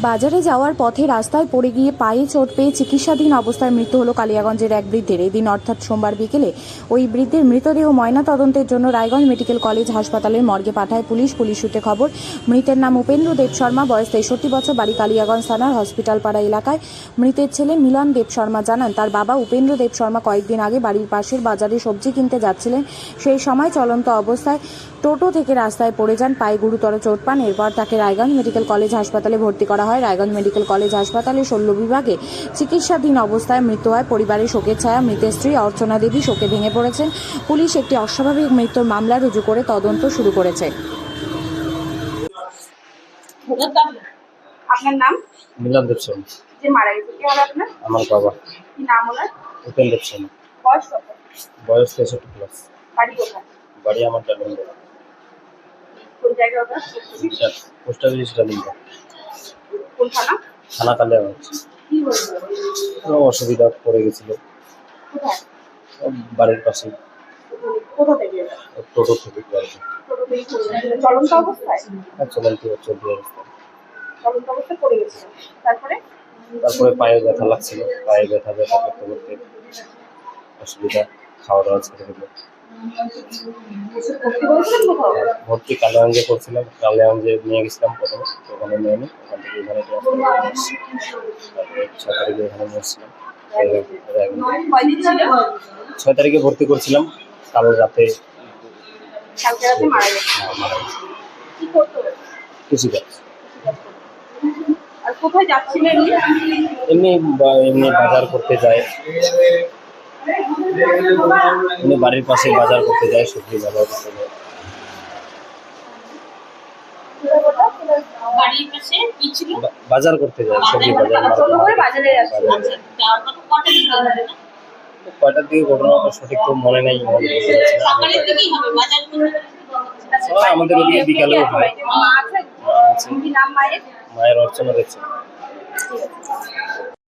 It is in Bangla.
বাজারে যাওয়ার পথে রাস্তায় পড়ে গিয়ে পায়ে চোট পেয়ে চিকিৎসাধীন অবস্থায় মৃত্যু হলো কালিয়াগঞ্জের এক বৃদ্ধের। এদিন অর্থাৎ সোমবার বিকেলে ওই বৃদ্ধের মৃতদেহ ময়না তদন্তের জন্য রায়গঞ্জ মেডিকেল কলেজ হাসপাতালের মর্গে পাঠায় পুলিশ। সূত্রে খবর, মৃতের নাম উপেন্দ্র দেব শর্মা, বয়স 63 বছর, বাড়ি কালিয়াগঞ্জ থানার হসপিটাল পাড়া এলাকায়। মৃতের ছেলে মিলন দেব শর্মা জানান, তার বাবা উপেন্দ্র দেব শর্মা কয়েকদিন আগে বাড়ির পাশের বাজারে সবজি কিনতে যাচ্ছিলেন। সেই সময় চলন্ত অবস্থায় টোটো থেকে রাস্তায় পড়ে যান, পায়ে গুরুতর চোট পান। এরপর তাকে রায়গঞ্জ মেডিকেল কলেজ হাসপাতালে ভর্তি করা হয়। রায়গঞ্জ মেডিকেল কলেজ হাসপাতালে শল্য বিভাগে চিকিৎসাধীন অবস্থায় মৃত্যু হয়। পরিবারের শোকের ছায়া। মৃতের স্ত্রী অর্চনা দেবী শোকে ভেঙে পড়েছেন। পুলিশ একটি অস্বাভাবিক মৃত্যুর মামলা রুজু করে তদন্ত শুরু করেছে। আপনার নাম? মিলন দেব শর্মা। যে মারা গেছে কে হলো আপনার? আমার বাবা। কি নাম ওনার? উপেন্দ্র দেব শর্মা। বয়স কত? বয়স 63+। বাড়ি কোথায়? বাড়ি আমার ডালিম্ব। কোন জায়গায় ওটা? Post office Dalimba. কোন থানা? থানা কালিয়াগঞ্জ। কি হয়েছিল? অসুবিধা পড়ে গেছিল কোথায়? বাড়ির পাশে। কোথা থেকে এটা? টোটো থেকে বাড়িতে। ছোট থেকে পড়েছিল। চলন্ত অবস্থায়? চলতি অবস্থা। চলন্ত অবস্থায় পড়ে গেছিল। তারপরে তারপরে পায়ে ব্যথা লাগছিল, পায়ে ব্যথা করতে করতে অসুবিধা, খাওয়া দাওয়া ছেড়ে দিল। ভর্তি করেছিলেন কোথাও? ভর্তি কালিয়াগঞ্জে করছিলাম, কালিয়াগঞ্জে নিয়ে গেছিলাম প্রথমে, ওখানে নিয়ে নিই, ওখান থেকে এখানে ট্রান্সফার করে নিয়ে আসছি। তারপরে 6 তারিখে এখানে নিয়ে আসছিলাম। কয়দিন ছিল? 6 তারিখে ভর্তি করছিলাম, কাল রাতে কালকে রাতে মারা গেছে। মারা গেছে। কি করতো? কৃষিকাজ। আর কোথায় যাচ্ছিলেন? এমনি বাজার করতে যায়, এমনি বাড়ির পাশে বাজার করতে যায়, সবজি বাজার করতে যায়। বাড়ির পাশে কি ছিল? বাজার করতে যায়, সবজি বাজার। বাজারে যাচ্ছিলেন? কয়টার দিকে ঘটনাটা সঠিক তো মনে নেই। সকালের দিকেই হবে বাজার করতে। আমাদের ওদিকে বিকালেও হয়। মা আছে? কি নাম মায়ের? মায়ের অর্চনা দেখছে।